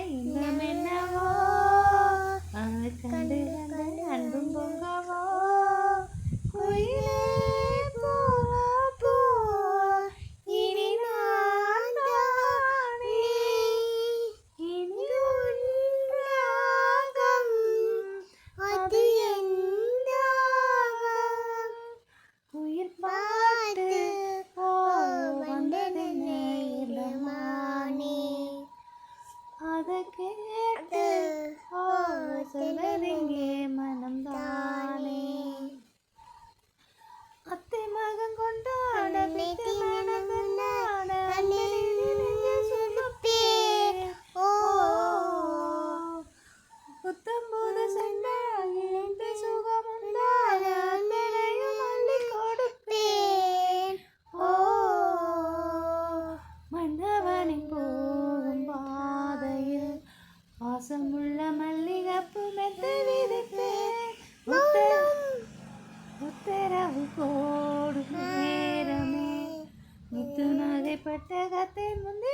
இன்பம் என்னவோ அதை கண்டு கண்டு அன்பும் பொங்கவோ குயிலே போ போ இனி நான் தானே இனி உன் ராகம் அது என் ராகம் உயிர் பாட்டு ஓ வந்ததென்னே இளமானே அதை கேட்டு ஓ சொல்வதெங்கே மனம்தானே அத்தை மகன் கொண்டாட பித்து மனம் கொண்டாட சொல்லுப்பேன் ஓ புத்தம்போது சென்றால் சுகம் உண்டாக அத்தனையும் அள்ளி கொடுப்பேன் ஓ மன்னவனின் போகும் பாதையில் வாசமுள்ள மல்லிகைப்பூ மெத்தை விதைப்பேன் உத்தரவு போடும் நேரமே முத்து நகைப்பட்ட கத்தை முந்தி